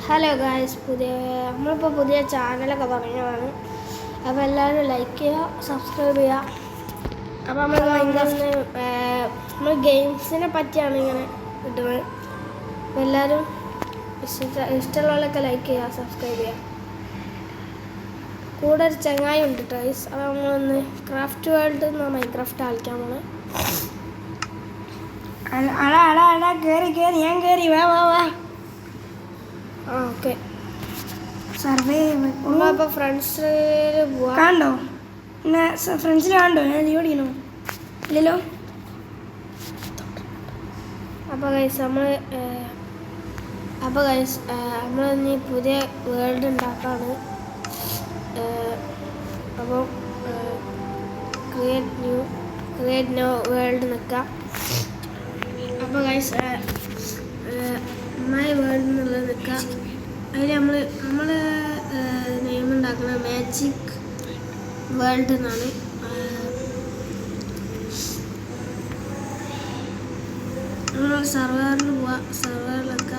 Hello guys, നമ്മളിപ്പോൾ പുതിയ ചാനലൊക്കെ തുടങ്ങിയതാണ്. അപ്പോൾ എല്ലാവരും ലൈക്ക് ചെയ്യുക, സബ്സ്ക്രൈബ് ചെയ്യുക. അപ്പോൾ നമ്മൾ ഗെയിംസിനെ പറ്റിയാണ് ഇങ്ങനെ കിട്ടുന്നത്. അപ്പോൾ എല്ലാവരും ഇഷ്ടമുള്ളവരൊക്കെ ലൈക്ക് ചെയ്യുക, സബ്സ്ക്രൈബ് ചെയ്യുക. കൂടെ ഒരു ചങ്ങായി ഉണ്ട് ഗൈസ്. അപ്പോൾ നമ്മളൊന്ന് ക്രാഫ്റ്റ് വേൾഡ് എന്ന മൈൻക്രാഫ്റ്റ് കളിക്കാൻ പോണേ. കേറി ഞാൻ കേറി വാ ഓക്കെ. സർവേ നമ്മളിപ്പോൾ ഫ്രണ്ട്സ് പോവാ. കണ്ടോ ഫ്രണ്ട്സിനെ കണ്ടോ? ഞാൻ ലീവ് അടിക്കണോ? ഇല്ലല്ലോ. അപ്പോൾ ഗൈസ് നമ്മളിനി പുതിയ വേൾഡ് ഉണ്ടാക്കാണ്. അപ്പോൾ ക്രിയേറ്റ് ന്യൂ വേൾഡ് നിൽക്കാം. അപ്പോൾ ഗൈസ് മൈ വേൾഡ് എന്നുള്ളത് നിൽക്കുക. അതിൽ നമ്മൾ നെയിം ഉണ്ടാക്കുന്നത് മാജിക് വേൾഡ് എന്നാണ്. നമ്മൾ സർവറിൽ പോവാം. സർവറിലൊക്കെ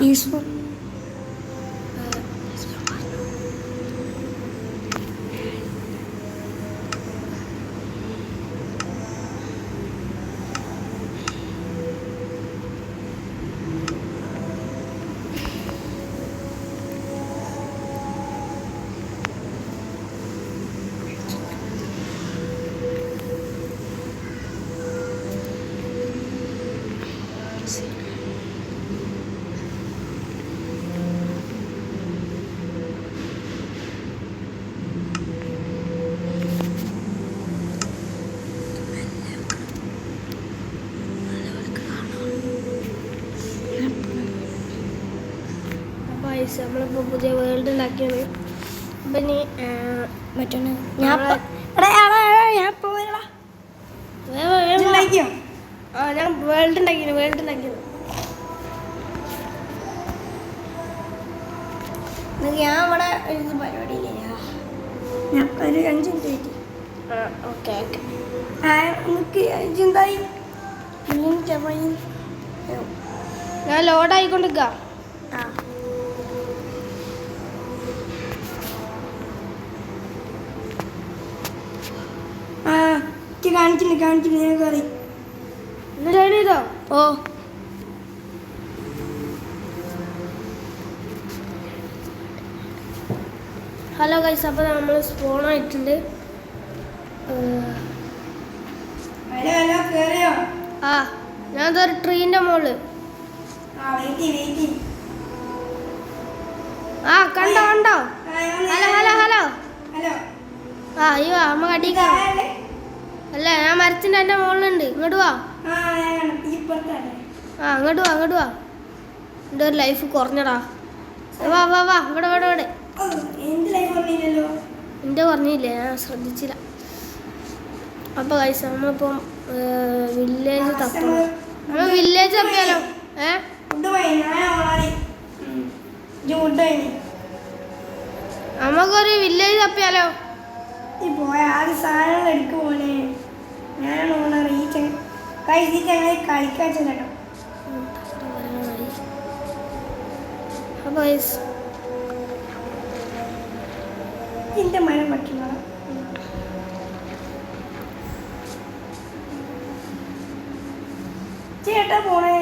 നമ്മളിപ്പോൾ പുതിയ വേൾഡ് ഉണ്ടാക്കിയാണ്. അപ്പം ഇനി മറ്റൊന്ന് ഞാൻ വേൾഡ് ഉണ്ടാക്കിയത് ഞാൻ ഇവിടെ ഇത് പരിപാടിയില്ല. ഞാൻ ഒരു 5 മിനിറ്റ് വെയിറ്റ്. ഓക്കെ എന്തായി? ഞാൻ ലോഡായിക്കൊണ്ടിരിക്കുക. കാണിക്കുന്നു ഞാൻ കയറി. ചെയ്തോ? ഓ ഹലോ ഗൈസ്, അപ്പോൾ നമ്മൾ സ്പോണായിട്ടുണ്ട്. ആ ഞാനതൊരു ട്രീൻ്റെ മുകളിൽ. ആ കണ്ടോ? ഹലോ. ആ അയ്യോ അമ്മ അടിക്കാ. അല്ല, ഞാൻ മരത്തിൻ്റെ എൻ്റെ മുകളിലുണ്ട്. ഇങ്ങോട്ട് വാ. ഇങ്ങോട്ട് വാ. എൻ്റെ ഒരു ലൈഫ് കുറഞ്ഞടാ. വാ ഇവിടെ. എൻ്റെ പറഞ്ഞില്ലേ, ഞാൻ ശ്രദ്ധിച്ചില്ല. അപ്പോൾ ഗൈസ് നമ്മളിപ്പം വില്ലേജ് തപ്പണം. നമ്മൾ വില്ലേജ് തപ്പിയാലോ? നമുക്കൊരു വില്ലേജ് തപ്പിയാലോ? സാധനങ്ങൾ എടുക്കും പോലെ ഞാനാണ് ഓണർ. ഈ ചങ്ങനെ കളിക്കാൻ കേട്ടോ. എന്റെ മരം പറ്റുന്ന ചേട്ടാ പോണേ.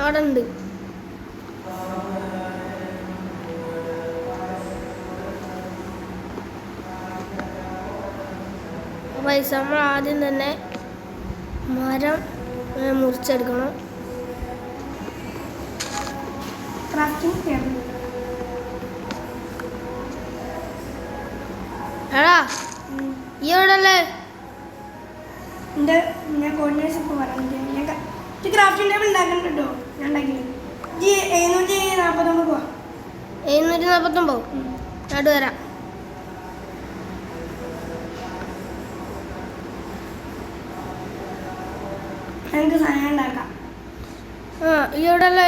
അവിടെ ഉണ്ട്. നമ്മൾ ആദ്യം തന്നെ മരം മുറിച്ചെടുക്കണം. എടാ ഈ എവിടെയല്ലേ? ഞാൻ കോർഡിനേഷൻ ഇപ്പോൾ പറഞ്ഞിട്ട് ക്രാഫ്റ്റിംഗ് ടേബിൾ ഉണ്ടാക്കണ്ടോ? ഞാൻ ഉണ്ടാക്കി 749 പോവാ. 749 ഞാൻ വരാം. എനിക്ക് സാധനം ഉണ്ടാക്കാം. ഈ എവിടെയല്ലേ?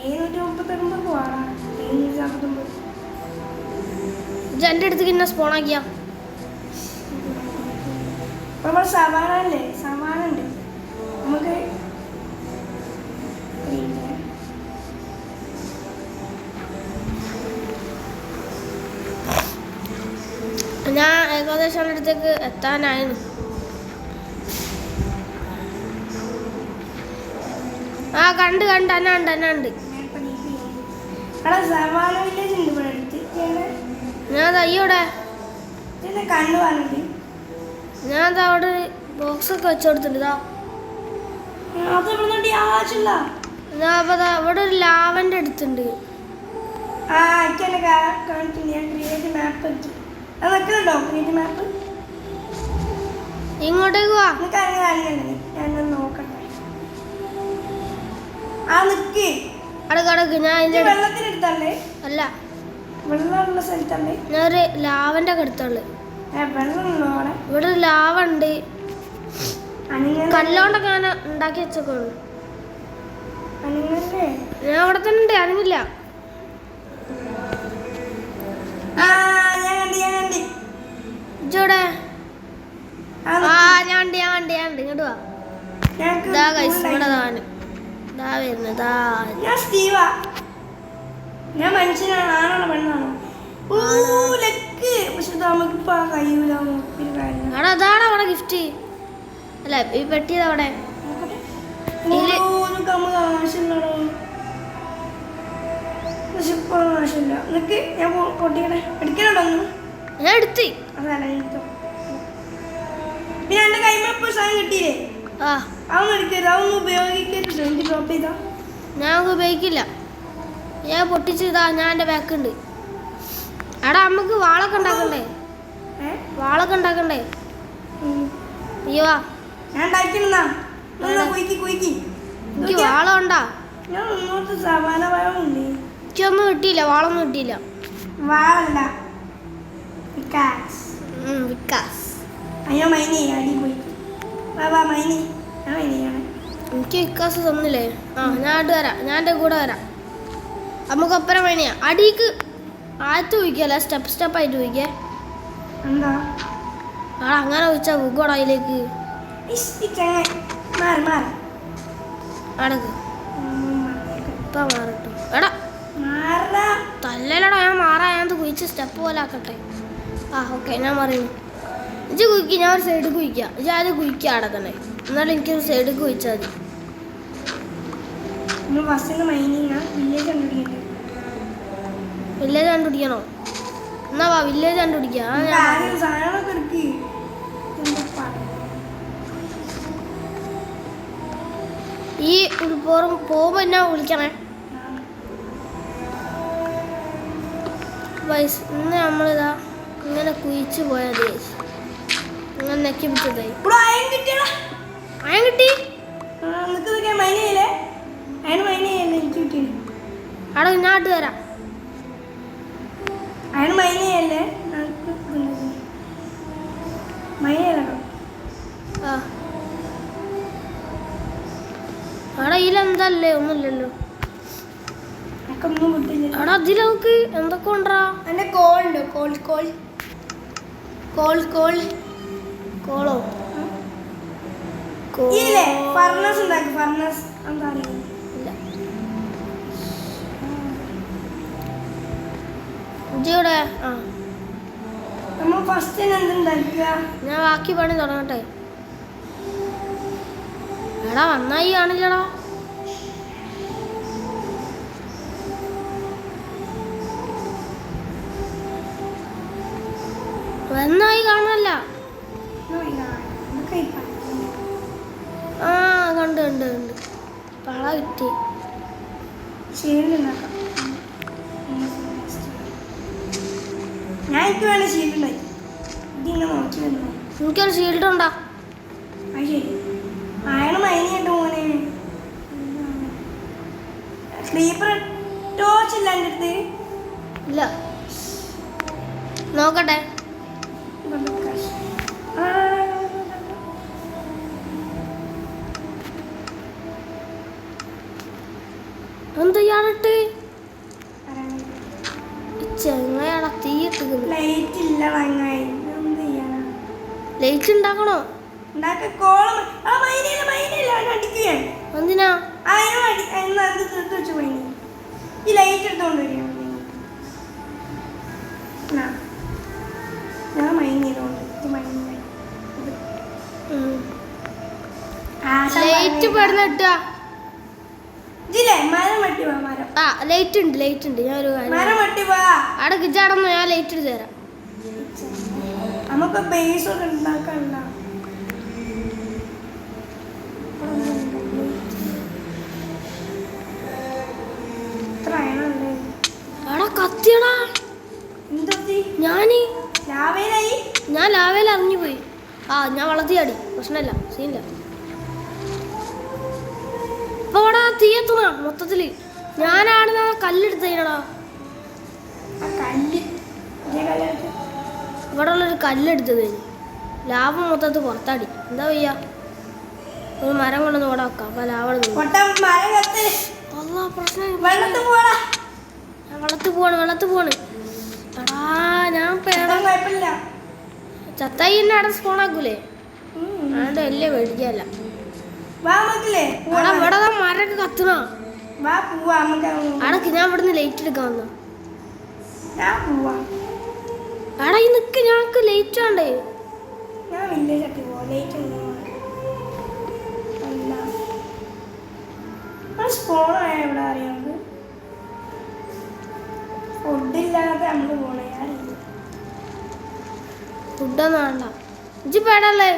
739 പോവാടാ. 749 എൻ്റെ അടുത്തേക്ക് ഇന്നെ സ്പോണാക്കിയാ. നമ്മൾ സവാളല്ലേ? സവാള ഉണ്ട് നമുക്ക്. ഞാൻ ഏകദേശം അവൻ്റെ അടുത്തേക്ക് എത്താനായിരുന്നു. ആ കണ്ട് അന്നുണ്ട്. ഞാൻ അയ്യോടെ ഞാൻ അവിടെ ബോക്സൊക്കെ വെച്ചോടുത്തിട്ടുണ്ട്. അവിടെ ഒരു ലാവൻ്റെ അടുത്തുണ്ട്. ഇങ്ങോട്ടേക്ക് വാ. അടക്ക് ഞാൻ വെള്ളത്തിനടുത്തല്ലേ? അല്ല, വെള്ളമുള്ള സ്ഥലത്തല്ലേ? ഞാനൊരു ലാവൻ്റെ ഒക്കെ അടുത്തുള്ളു. ഇവിടെ ഒരു ലാവ ഉണ്ട്. കല്ലോണ്ടൊക്കെ ഞാൻ ഉണ്ടാക്കി വെച്ചോളൂ. ഞാൻ അവിടെ തന്നെ ഉണ്ട്, അനങ്ങില്ല. ഇജോടെ ഞാൻ ഇങ്ങോട്ട് വാ. ഇതാ കൈസ് ഇവിടെ വരുന്നത്. ഞാൻ മനുഷ്യനാണ്, ആണാണോ പെണ്ണാണോ? അതാണ് അവിടെ ഗിഫ്റ്റ്. അല്ല ഈ പെട്ടിയത് അവിടെ. ഞാൻ എടുത്ത്. പിന്നെ എന്റെ കൈമ സാധനം കിട്ടിയില്ലേ? അതൊന്നും എടുക്കരുത്, അതൊന്നും ഉപയോഗിക്കരുത്. എനിക്ക് ഡ്രോപ്പ് ചെയ്താ ഞാൻ ഉപയോഗിക്കില്ല. ഞാൻ പൊട്ടിച്ചതാ. ഞാൻ എൻ്റെ ബാക്കുണ്ട്. എടാ നമുക്ക് വാളൊക്കെ ഉണ്ടാക്കണ്ടേ? അയ്യോ ഞാൻ എനിക്ക് വാളം ഉണ്ടാ? എനിക്കൊന്നും കിട്ടിയില്ല, വാളൊന്നും കിട്ടിയില്ല. എനിക്ക് വിക്കാസ് തന്നില്ലേ? ഞാൻ വരാം, ഞാൻ എൻ്റെ കൂടെ വരാം. നമുക്ക് ഒപ്പരം വേണിയാ. അടിക്ക് ആദ്യത്തെ ചോദിക്കല്ല, സ്റ്റെപ്പായിട്ട് ചോദിക്കേ. അങ്ങനെ ചോദിച്ചാ വീക്കോടാ അതിലേക്ക്. അടക്ക് ഇപ്പം മാറട്ടോ. എടാ തല്ലലടാ. ഞാൻ ഞാൻ കുഴിച്ച് സ്റ്റെപ്പ് പോലെ ആക്കട്ടെ. ഓക്കെ ഞാൻ പറയുന്നു. ഇജ്ജ് കുഴിക്കുക, ഞാൻ ഒരു സൈഡിൽ കുഴിക്കാം. ഇജ്ജ് ആദ്യം കുഴിക്കുക അവിടെ തന്നെ. എന്നാലും എനിക്കൊരു സൈഡിൽ കുഴിച്ചാൽ മതി. വില്ലേജ് കണ്ടുപിടിക്കണോ? എന്നാ വാ വില്ലേജ് കണ്ടുപിടിക്കാം. ഈ പോകുമ്പോ എന്നാ വിളിക്കണേ. ഇന്ന് നമ്മളിതാ ഇങ്ങനെ കുഴിച്ച് പോയത്. ഇങ്ങനെ നെക്കി പിടിച്ചതായി. അയൻ കിട്ടി. അവിടെ ഞാൻ ഇട്ട് തരാം. അയാൾ മൈനയല്ലേ? അവിടെ ഇതിലെന്തല്ലേ? ഒന്നുമില്ലല്ലോ. അവിടെ അതിൽ നോക്ക് എന്തൊക്കെ ഉണ്ടാ. എന്റെ കോളുണ്ട്. കോളോ ഫർണസ് ഉണ്ടാക്കി. ഫർണസ് എന്താ അറിയില്ല. നമ്മൾ ഫസ്റ്റ് എന്തുണ്ടാക്കുക? ഞാൻ ബാക്കി പണി തുടങ്ങട്ടെ. എടാ വന്നായി കാണില്ലടാ. വന്നായി കാണല്ല. കണ്ട് പള കിട്ടി. ഞാൻ എനിക്ക് വേണ്ട ഷീൽഡ് ഉണ്ടായി. ഇതിങ്ങനെ നോക്കി വന്നു. എനിക്കൊരു ഷീൽഡ് ഉണ്ടാ. അത് ശരി. അയാൾ മൈനിയുണ്ട് മോനെ. സ്ലീപ്പർ ടോർച്ച് ഇല്ല എൻ്റെ അടുത്ത്. ഇല്ല നോക്കട്ടെ. എന്ത് ചെങ്ങയാടാ തീയിട്ട്. ലൈറ്റ് ഉണ്ടാക്കണോ? എന്തിനാ? ഈ ലൈറ്റ് എടുത്തോണ്ട് വരിക. ഞാൻ പെടുന്ന ഇട്ടാ ഇതില്ലേ മരം വെട്ടി വാ മരം. ആ ലൈറ്റ് ഉണ്ട് ഞാൻ ഒരു മരം വെട്ടി വാ. അവിടെ കിച്ചാടന്ന് ഞാൻ ലൈറ്റ് എടുത്ത് തരാം. നമുക്ക് ബേസ് ഒക്കെ ഉണ്ടാക്കണ്ട. എടാ കത്തിയടാ. ഞാൻ ലാവേൽ അറിഞ്ഞു പോയി. ആ ഞാൻ വളർത്തി ചാടി, പ്രശ്നമില്ല, സീനില്ല. ഇപ്പൊ ഇവിടെ തീയത്തുണ മൊത്തത്തില്. ഞാനാണ് കല്ലെടുത്തടാ. ഇവിടെ ഉള്ളൊരു കല്ലെടുത്തത് ലാഭം മൊത്തത്തിൽ പുറത്താടി. എന്താ വയ്യ, ഒരു മരം കൊണ്ടൊന്ന് ഇവിടെ വെക്കാം. അപ്പൊ ലാഭം പ്രശ്നം. വെള്ളത്ത് പോണ്. എടാ ഞാൻ ചത്തായി എന്നെ അവിടെ സ്പോണാക്കൂലേ? അതുകൊണ്ട് വലിയ പേടിക്കല്ല. ഇവിടെ മരൊക്കെ കത്തണ. അടക്ക് ഞാൻ ഇവിടുന്ന് ലൈറ്റ് എടുക്കാൻ വന്ന. എടാ ഈ നിക്ക്, ഞങ്ങക്ക് ലൈറ്റ് വേണ്ടേ? ഫുഡൊന്നും വേണ്ട. ഇജ്ജ് പേടല്ലേ?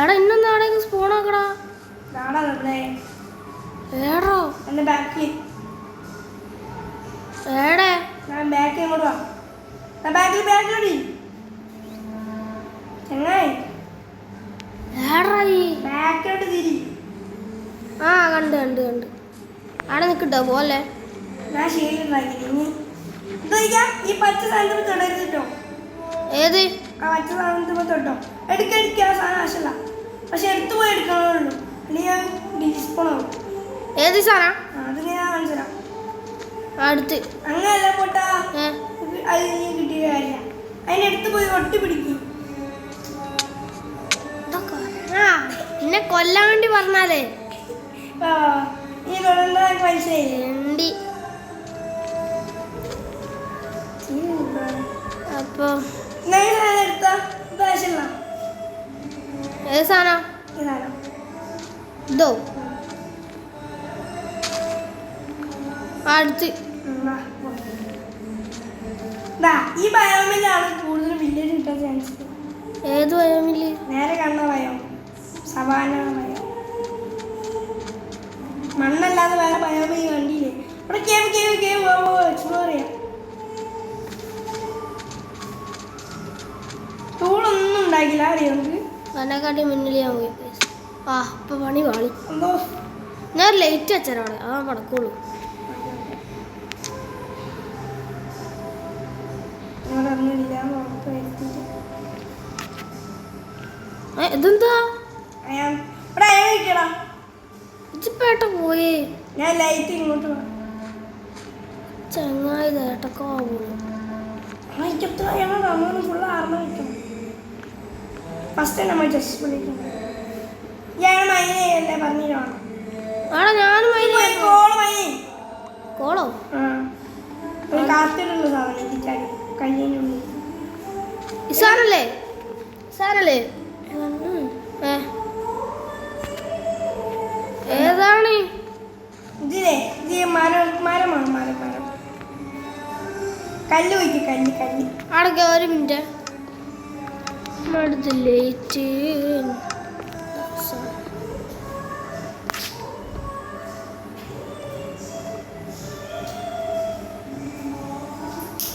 എടാ ഇന്നൊന്നും അവിടെ സ്പൂൺ ആക്കടാ. ഏടോ ഏടെ ആ കണ്ട് അവിടെ നിക്കട്ടോ പോലെ. ഏത് തൊട്ടോ എടുക്കാൻ ആവശ്യമില്ല, പക്ഷെ എടുത്തു പോയി എടുക്കണുള്ളൂ. ഏത് സാധനം? അത് ഞാൻ കാണിച്ചു തരാം. അടുത്ത് അങ്ങനല്ല പൊട്ടാ, അത് നീ കിട്ടിയ കാര്യ. അതിനെടുത്ത് പോയി ഒട്ടി പിടിക്കും. എന്നെ കൊല്ലാൻ വേണ്ടി പറഞ്ഞാലേ നീ കൊല്ലണ്ട മനസ്സിലായി. അപ്പൊ എടുത്താ ആവശ്യമില്ല. ഏത് സാധനം? ഇതോ അടുത്ത് ഈ ബയോമിലാണ് കൂടുതൽ വില്ലേജ് കിട്ടാൻ ചാൻസ്. ഏത് ബയോമില്? നേരെ കണ്ട ബയോ, സവാന ബയോ. മണ്ണല്ലാതെ വേറെ ബയോമി കണ്ടില്ലേ? ഇവിടെ എക്സ്പ്ലോർ ചെയ്യാം. ടൂളൊന്നും ഉണ്ടാക്കില്ല അറിയോ നമുക്ക്? അതിനെക്കാട്ടി മുന്നിൽ ഞാൻ പോയി. ആ ഇപ്പൊ പണി വാളി. എന്തോ ഞാൻ ലൈറ്റ് വെച്ചാൽ അവിടെ അതാ പടക്കുള്ളൂ. ഇതെന്താ ഇച്ചിപ്പേട്ട പോയേ? ഞാൻ ലൈറ്റ് ഇങ്ങോട്ട് ചങ്ങായി തേട്ടൊക്കെ ആവുള്ളൂ. ഫുള്ള് ആർമ വയ്ക്കണം. ഫസ്റ്റ് നമ്മൾ ജസ്റ്റ് വിളിക്കണം. മൈനയല്ലേ പറഞ്ഞിട്ടാണ്. ആടാ ഞാനും കോളോ കാത്തിട്ടുള്ള സാധനം കയ്യിനുള്ളിൽ സാറല്ലേ ഏതാണ് ഇതിലേ? മരമാണ്. കല്ല് വയ്ക്കും, കല്ല്. അടക്ക ഒരു മിനിറ്റ്. അടുത്ത് ലൈറ്റ്.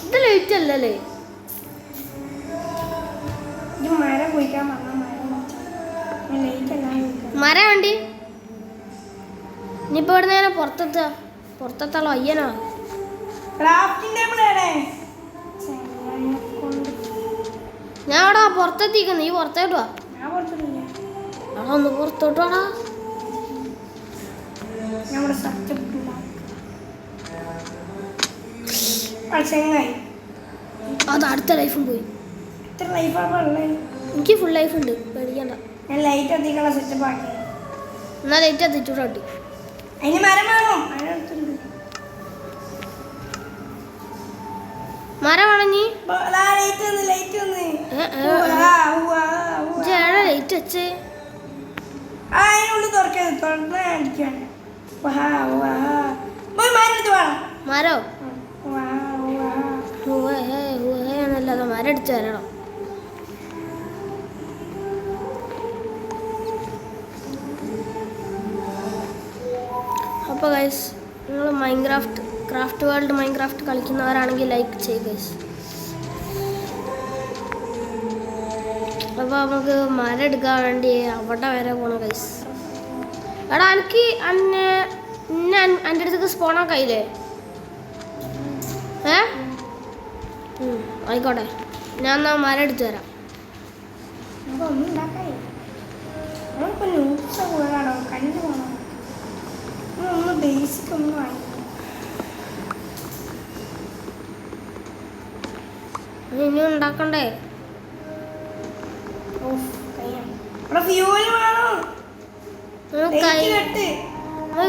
ഇത് ലൈറ്റ് അല്ലല്ലേ? മരം കുഴിക്കാൻ മരം വേണ്ടി ഇനിയിപ്പോ ഇവിടെ നേരെ പുറത്തെത്താളോ അയ്യനാ. ഞാൻ അവിടെ പുറത്തെത്തിക്കുന്നു. നീ പുറത്തോട്ട് വാ. അവിടെ ഒന്ന് പുറത്തോട്ട് വാടാ. അത് അടുത്ത ലൈഫും പോയി. എനിക്ക് ഫുൾ ലൈഫ് ഉണ്ട്, പേടിക്കണ്ട. ഞാൻ ലൈറ്റ് എത്തിക്കാനുള്ള സെറ്റപ്പ് ആക്കി. എന്നാ ലൈറ്റ് എത്തിച്ചോട്ടി. അതിന് മരം വേണം. മരം വേണഞ്ഞി ലൈറ്റ് ലൈറ്റ് വെച്ചേ. തുറക്കരുത്, തുറന്ന് അടിക്കാൻ. വാ വാ പോയി മരം വേണം. മരോ വാ വാ എന്നല്ലാതെ മരം അടിച്ചു തരണം. അപ്പോൾ ഗൈസ് നിങ്ങൾ ക്രാഫ്റ്റ് വേൾഡ് മൈൻക്രാഫ്റ്റ് കളിക്കുന്നവരാണെങ്കിൽ ലൈക്ക് ചെയ്യുക ഗൈസ്. അപ്പോൾ നമുക്ക് മരം എടുക്കാൻ വേണ്ടി അവിടെ വരെ പോകണം ഗൈസ്. എടാ എനിക്ക് എൻ്റെ അടുത്തേക്ക് സ്പോണാൻ കഴിയില്ലേ? ആയിക്കോട്ടെ, ഞാൻ എന്നാൽ മരം എടുത്തു തരാം. ഒന്നും ഉണ്ടാക്കായി നമ്മളിപ്പോൾ ന്യൂസ് കൂടാണോ കണ്ടു പോകണം. ഒന്ന് ബേസിക് ഒന്നും വാങ്ങി ഇനി ഉണ്ടാക്കണ്ടേ? ഫ്യൂല് വേണോ?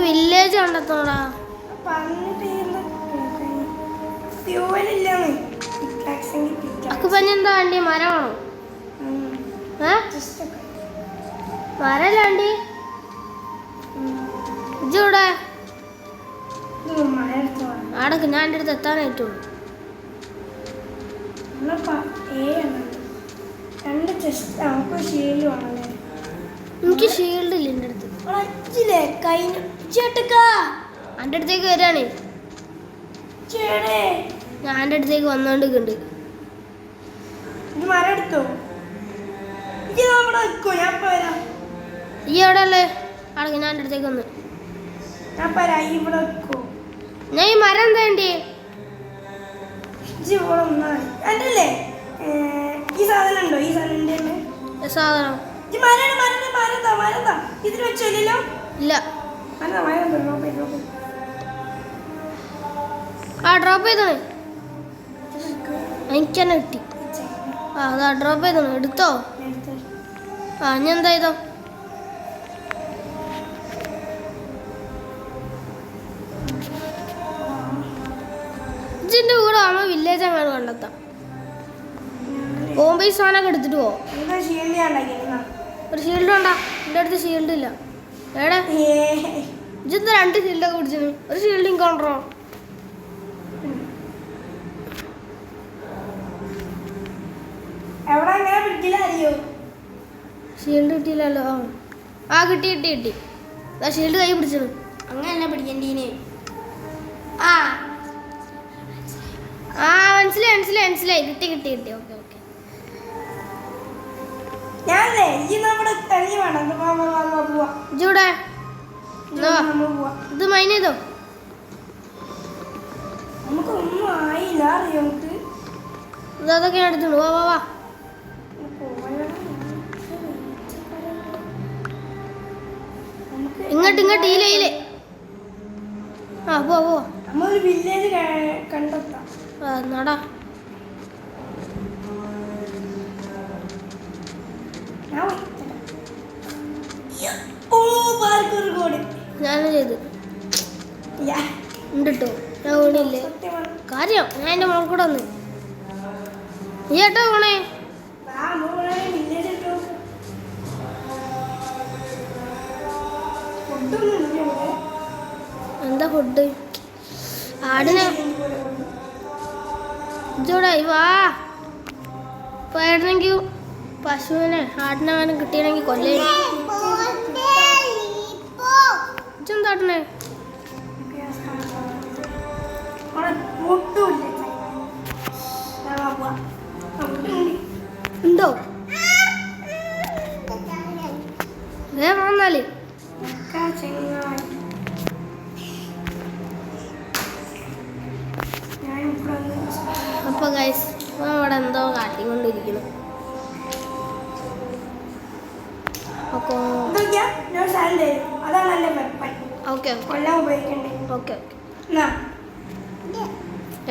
വില്ലേജ് കണ്ടെത്തോടാ. അക്ക് പഞ്ഞ എന്താ വണ്ടി? മരമാണോ? മരല്ല വണ്ടി. ഇജൂടെ ആടക്ക് ഞാൻ എൻ്റെ അടുത്ത് എത്താനായിട്ടുള്ളൂ. എനിക്ക് ഷീൽഡ് ഇല്ല എൻ്റെ അടുത്ത്. എൻ്റെ അടുത്തേക്ക് വരാണ്. ഞാൻ എൻ്റെ അടുത്തേക്ക് വന്നോണ്ടിരിക്കുന്നുണ്ട്. ഈ എവിടെ അല്ലേ? ആടക്ക് ഞാൻ എൻ്റെ അടുത്തേക്ക് വന്ന്. ഞാൻ ഈ മരം എന്താ വേണ്ടി? ഈ സാധനം ഉണ്ടോ? ഈ സാധനം സാധനം ഇതിൽ വെച്ചില്ലല്ലോ. ഇല്ല. ആ ഡ്രോപ്പ് ചെയ്തോണേ. എനിക്ക് തന്നെ കിട്ടി. അതാ ഡ്രോപ്പ് ചെയ്തോണേ. എടുത്തോ? ഞാൻ എന്താ ചെയ്തോ? ഇതിൻ്റെ കൂടെ ആകുമ്പോൾ വില്ലേജ് അങ്ങനെ കണ്ടെത്താം. പോകുമ്പോൾ ഈ സാധനമൊക്കെ എടുത്തിട്ട് പോവോ? ഒരു ഷീൽഡ് വേണ്ട. എൻ്റെ അടുത്ത് ഷീൽഡ് ഇല്ല. എവിടെ ഇജെന്താ 2 ഷീൽഡൊക്കെ പിടിച്ചിന്? ഒരു ഷീൽഡ് ഇൻകൗണ്ടറോ? ഷീൽഡ് കിട്ടിയില്ലല്ലോ. കിട്ടി. ഷീൽഡ് കൈ പിടിച്ചത് അങ്ങനല്ല പിടിക്കണ്ടീന്. മനസ്സിലായി. കിട്ടി. ഓക്കെ. ഇജൂടെ ഇത് മൈൻ ചെയ്തോ? അതൊക്കെ ഞാൻ എടുത്തോളൂ. വാ ഇങ്ങോട്ട് ഈലേ. പോ വില്ലേജ് കണ്ടെത്താം. നടാ. ഞാനും ചെയ്ത് ഉണ്ട് കേട്ടോ. ഞാൻ ഓണില്ലേ കാര്യം. ഞാൻ എൻ്റെ മോൾ കൂടെ വന്ന്. നീ ഏട്ടാ പോണേ? എന്താ ഫുഡ്? ആടിനെ ഇജോടെ വാ. പോയിരുന്നെങ്കിൽ പശുവിനെ ആടിനെങ്ങാനും കിട്ടിയാണെങ്കിൽ കൊല്ലേ. ഇജെന്താട്ടണേ? ഉണ്ടോ? വേഗം വന്നാല്. അപ്പൊ ഗൈസ് അവിടെ എന്തോ കാട്ടിക്കൊണ്ടിരിക്കുന്നു. ഓക്കെ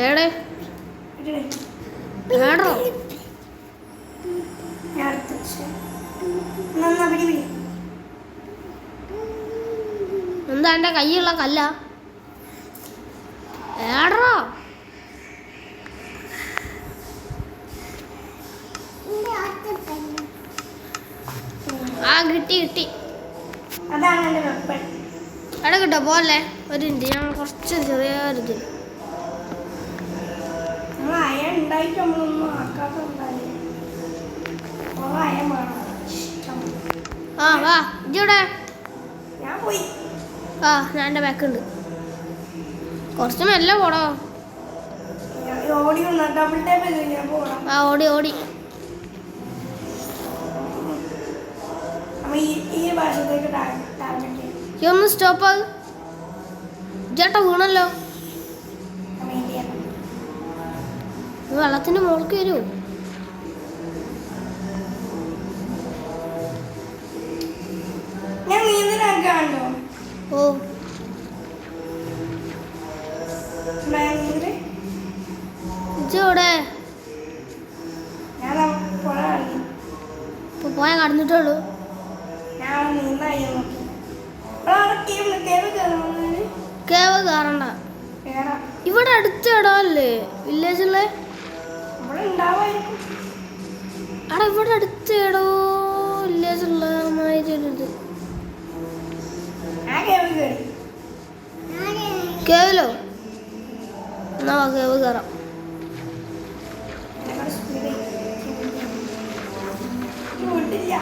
ഏടോ എന്താ എൻ്റെ കയ്യുള്ള കല്ല? ഏടോ കിട്ടി. അതാണ് എൻ്റെ വെപ്പൺ. അവിടെ കിട്ടോ പോലെ ഒരു മിനിറ്റ്, ഞാൻ കുറച്ച് ചെറിയൊരിത്. നമ്മൾ അയ ഉണ്ടായിട്ട് നമ്മളൊന്നും ആക്കാത്തുണ്ടാവില്ല. കുറെ അയ വേണം. ഇഷ്ടം. ആ വാ ഇജ്ജൂടെ. ഞാൻ പോയി. ആ ഞാൻ എൻ്റെ ബാക്കുണ്ട്. കുറച്ച് മെല്ലെ പോടോ. ഓടി വന്നു ഡബിൾ ടൈപ്പ് ചെയ്ത് ഞാൻ പോകണം. ആ ഓടി ഓടി. അമ്മ ഈ ഭാഷത്തേക്ക് ടാർഗറ്റ് ചെയ്യും. ഈ ഒന്ന് സ്റ്റോപ്പ് ആകും. ചേട്ടാ വീണല്ലോ. അമ്മ ഇന്ത്യ ഇത് വെള്ളത്തിൻ്റെ മുകൾക്ക് വരുമോ? ഞാൻ നീന്തലാക്കാണ്ടോ? ഓ ഇജ്ജൂടെ. ഞാൻ പുഴ കളി. ഇപ്പോൾ പോയാൽ കടന്നിട്ടുള്ളൂ. ഞാൻ നീന്തായി നോക്കി. അവിടെ കേവ് കയറുന്നത് കേവ് കയറണ്ട. കയറാം. ഇവിടെ അടുത്ത ഇടമല്ലേ വില്ലേജിലെ? ഇവിടെ ഉണ്ടാവായിരിക്കും. അവിടെ ഇവിടെ അടുത്ത ഇടോ വില്ലേജുള്ള മാതിരി ഒരു ഇത്. ആ കേവ് കയറി. കേവിലോ? എന്നാ വാ കേവ് കയറാം. വിട്ടില്ല.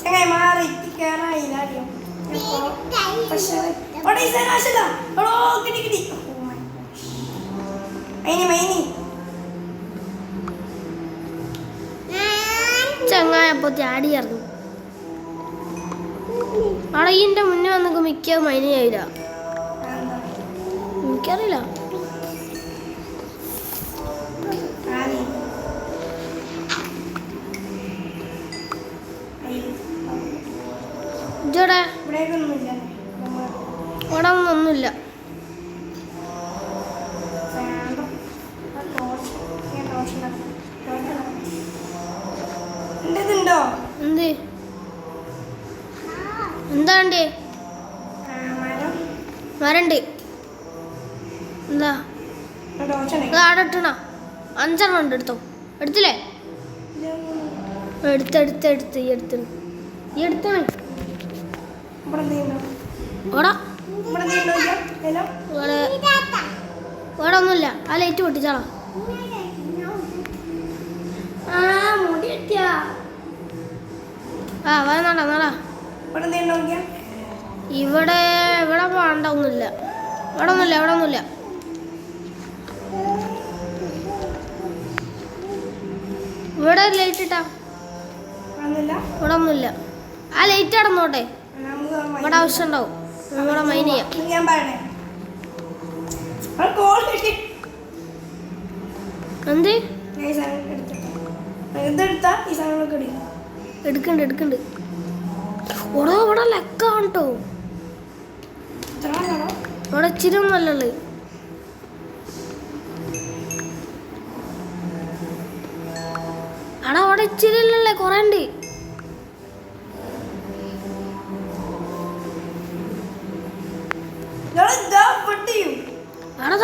ചങ്ങായി മാറി കയറായില്ല. ചങ്ങായി അപ്പോൾ ചാടി ഇറങ്ങി. അവിടെ ഇതിൻ്റെ മുന്നേ വന്നൊക്കെ മിക്ക മൈനയായില്ല. എനിക്കറിയില്ല. ഇജ്ജോടെ? ഇവിടെ ഒന്നുമില്ല. എന്തുണ്ടോ? എന്ത് എന്താണ്ട്? മരണ്ട്. എന്താ ആടെ ഇട്ടണ? 5 ഉണ്ട്. എടുത്തോ. എടുത്തില്ലേ? എടുത്ത് ഈ എടുത്തണ്. ഇവിടെ ഒന്നുമില്ല. ആ ലൈറ്റ് പൊട്ടിച്ചാളാ. ആ വേണടാ. ഇവിടെ വേണ്ട ഒന്നുമില്ല. ഇവിടെ ഒന്നുമില്ല. ഇവിടെ ലൈറ്റ് ഇട്ടാ. ഇവിടെ ഒന്നുമില്ല. ആ ലൈറ്റ് അടന്നോട്ടെ. ഇവിടെ ആവശ്യം ഉണ്ടാവും. ഇവിടെ മൈൻ ചെയ്യാം. എന്ത് എടുക്കണ്ട്. ഓടോ ഇവിടെ ലെക്കാണ് കേട്ടോ. ഇവിടെ ഇച്ചിരി നല്ലത്. അവിടെ ഇച്ചിരി അല്ലല്ലേ, കുറേ ഉണ്ട്.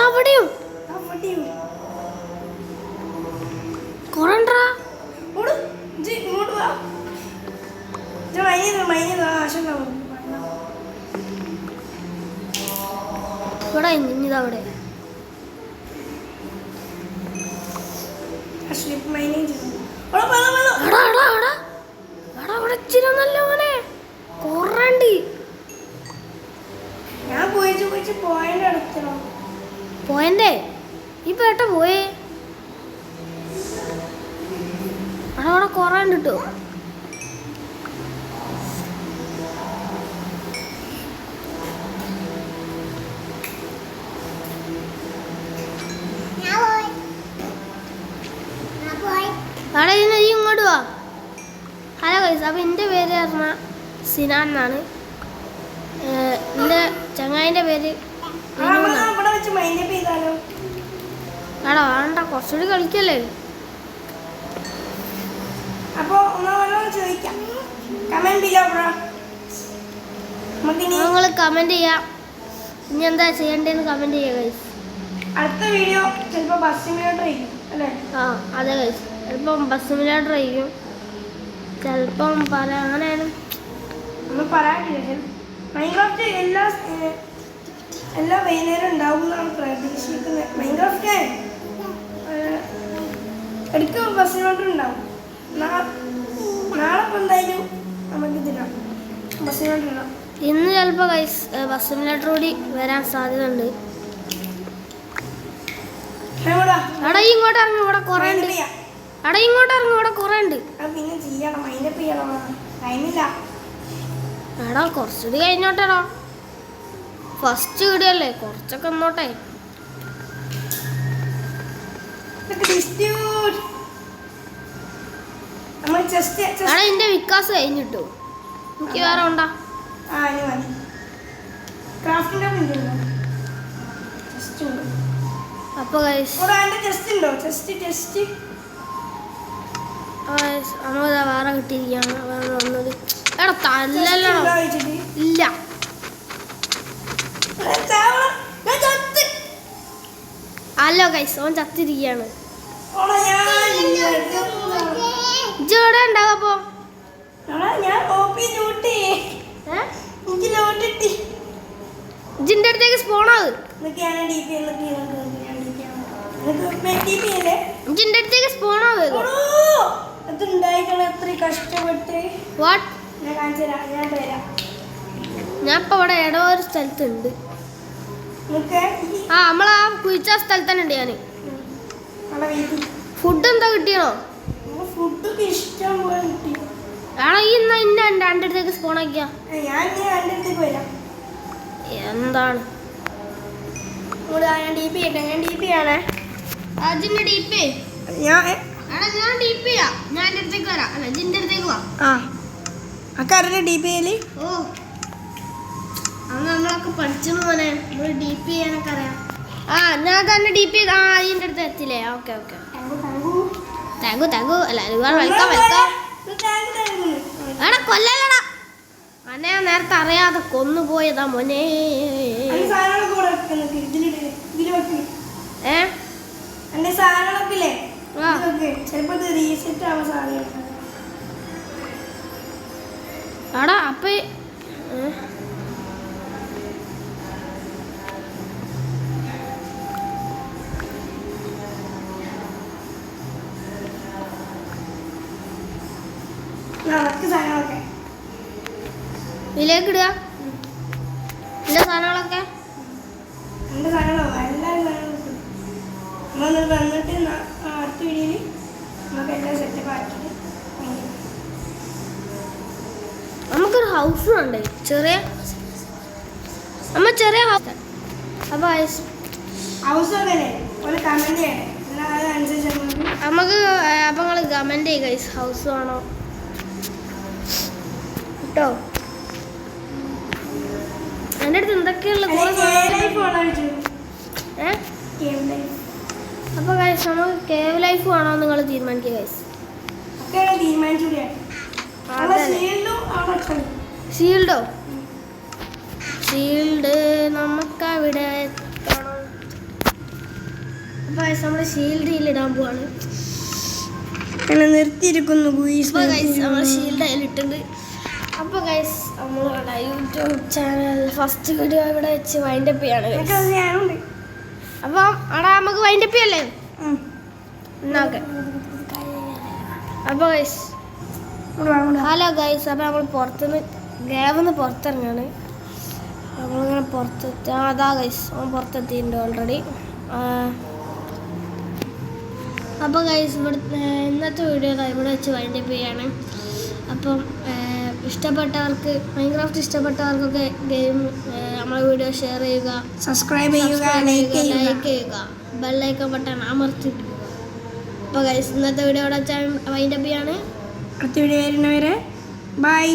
അവിടെയും കൊറണ്ടാ. ഇവിടെ ഇനിതവിടെ അവിടെ ഇച്ചിരി നല്ല മോനെ കൊറണ്ട്. ഞാൻ പോയിന്റ് അടുത്തോ പോയന്റെ ഈ പേട്ട പോയേ. അവിടെ കൊറണ്ട് കിട്ടോ. അവിടെ ഇങ്ങോട്ട് വാ. ഹലോ ഗൈസ്, അപ്പം എൻ്റെ പേര് പറഞ്ഞ സിനാൻ എന്നാണ്. എൻ്റെ ചങ്ങായിൻ്റെ പേര് എടാ വേണ്ട, കുറച്ചുകൂടി കളിക്കല്ലേ. നിങ്ങൾ കമന്റ് ചെയ്യാം. ഇനി എന്താ ചെയ്യണ്ടേന്ന് കമന്റ് ചെയ്യാം ഗൈസ്. അടുത്ത വീഡിയോ ചിലപ്പോൾ ബസ് സിമുലേറ്റർ ആയിരിക്കും അല്ലേ? ആ അതെ ഗൈസ്. ചിലപ്പം ബസ് സിമുലേറ്റർ ആയിരിക്കും, ചിലപ്പം അങ്ങനെയാണ് ഒന്നും പറയാനില്ല. മൈൻക്രാഫ്റ്റ് എല്ലാ വൈകുന്നേരം ഉണ്ടാവും എന്നാണ് പ്രതീക്ഷിക്കുന്നത്. മൈൻക്രാഫ്റ്റ് ഇടയ്ക്ക് ബസ് സിമുലേറ്റർ ഉണ്ടാവും. നാളെ ഇപ്പം എന്തായാലും നമുക്ക് ഇതിടാം, ബസ് സിമുലേറ്റർ ഇടാം. ഇന്ന് ചിലപ്പോൾ ബസ് സിമുലേറ്റർ കൂടി വരാൻ സാധ്യത ഉണ്ട്. എടാ ഇങ്ങോട്ട് ഇറങ്ങി, ഇവിടെ കുറേ ഉണ്ട്. എടാ ഇങ്ങോട്ട് ഇറങ്ങി, ഇവിടെ കുറേ ഉണ്ട്. പിന്നെ ചെയ്യണം, അതിൻ്റെ ചെയ്യണം, ടൈമില്ല. എടാ കുറച്ചുകൂടി കഴിഞ്ഞോട്ടെടാ, ഫസ്റ്റ് വീഡിയോല്ലേ, കുറച്ചൊക്കെ എന്നോട്ടെ. എടാ എന്റെ വിക്കാസ് കഴിഞ്ഞിട്ടു, എനിക്ക് വേറെ ഉണ്ടാ. അപ്പൊ നമ്മൾ വേറെ കിട്ടിയിരിക്കുകയാണ് വന്നത്. എടാ തല്ലല്ലോ, ഇല്ല അല്ലോ ഗൈസ്, ഓൻ ചത്തിരിക്കുകയാണ്. ഇജ്ജെവിടെ ഉണ്ടാവപ്പോ? ഇജിന്റെ അടുത്തേക്ക് സ്പോണാവ്, ഇജിന്റെ അടുത്തേക്ക് സ്പോണാവ്. വാട്ട്? ഞാൻ ഇപ്പൊ ഇവിടെ ഏതോ ഒരു സ്ഥലത്തുണ്ട്. ആ നമ്മളാ കുഴിച്ച സ്ഥലത്ത് തന്നെ ഉണ്ട് ഞാന്. ഫുഡ് എന്താ കിട്ടിയോ? ആണോ ഈ ഇന്ന എൻ്റെ അടുത്തേക്ക് സ്പോൺ ആക്കിയ എന്താണ്? ഞാൻ ഡി പി ആണേ. അജിന്റെ ഡി പി ഞാൻ ഡി പി ഞാൻ എൻ്റെ അടുത്തേക്ക് വരാം. അല്ല അജിന്റെ അടുത്തേക്ക് വാ. അക്കറിന്റെ ഡി പി യില് ഓ അന്ന് നമ്മളൊക്കെ പഠിച്ചു മോനെ, നമ്മള് ഡി പി ചെയ്യാനൊക്കെ അറിയാം. ആ ഞാൻ തന്നെ ഡി പി അതിൻ്റെ അടുത്ത് എത്തില്ലേ? ഓക്കെ ഓക്കെ, താങ്കു അല്ല വെൽക്കം. എടാ കൊല്ലല്ലടാ, അന്നെ ഞാൻ നേരത്തെ അറിയാതെ കൊന്നുപോയതാ മോനെ. എടാ അപ്പൊ ഇതിലേക്ക് ഇടുക എന്റെ സാധനങ്ങളൊക്കെ. വന്നിട്ട് അടുത്ത വീഡിയോയിൽ നമുക്ക് എല്ലാം സെറ്റപ്പ് ആക്കിയിട്ട് നമുക്കൊരു ഹൗസ് ഉണ്ട്, ചെറിയ ഹൗസ്. അപ്പൊ ഹൗസ് കമന്റ് ചെയ്യണേ, നമുക്ക് അപ്പൊ നിങ്ങൾ കമന്റ് ചെയ്യുക ഗൈസ്, ഹൗസ് വേണോ കേട്ടോ. എൻ്റെ അടുത്ത് എന്തൊക്കെയുള്ള അപ്പൊ ഗൈസ് നമുക്ക് കേവ് ലൈഫ് വേണോ നിങ്ങൾ തീരുമാനിക്കുക ഗൈസ്. ഷീൽഡ് നമുക്കവിടെ എത്തണം. അപ്പൊ ഗൈസ് നമ്മള് ഷീൽഡ് ഇടാൻ പോവാണ്. നിർത്തിയിരിക്കുന്നു നമ്മൾ ഷീൽഡ് അതിലിട്ടുണ്ട്. അപ്പോൾ ഗൈസ് നമ്മളുടെ യൂട്യൂബ് ചാനൽ ഫസ്റ്റ് വീഡിയോ ഇവിടെ വെച്ച് വൈൻഡപ്പ് ചെയ്യാണ്. അപ്പം അവിടെ നമുക്ക് വൈൻഡപ്പ് ചെയ്യല്ലേ? എന്നാക്കെ അപ്പോൾ ഗൈസ് ഹലോ ഗൈസ്, അപ്പോൾ നമ്മൾ ഗേവന്ന് പുറത്തിറങ്ങാണ്. നമ്മളിങ്ങനെ പുറത്തെത്തി. അതാ ഗൈസ് അവൻ പുറത്തെത്തിയിട്ടുണ്ട് ഓൾറെഡി. അപ്പോൾ ഗൈസ് ഇന്നത്തെ വീഡിയോ ഇവിടെ വെച്ച് വൈൻഡപ്പ് ചെയ്യാണ്. അപ്പം ഇഷ്ടപ്പെട്ടവർക്ക് മൈൻക്രാഫ്റ്റ് ഇഷ്ടപ്പെട്ടവർക്കൊക്കെ ഗെയിം നമ്മളെ വീഡിയോ ഷെയർ ചെയ്യുക, സബ്സ്ക്രൈബ് ചെയ്യുക, ലൈക്ക് ചെയ്യുക, ബെല്ലൈക്കൺ ബട്ടൺ അമർത്തിക്കുക. അപ്പോൾ ഗൈസ് ഇന്നത്തെ വീഡിയോ ഇവിടെ വൈൻഡപ്പ് ചെയ്യാണ്. അടുത്ത വീഡിയോ വരുന്നവരെ ബൈ.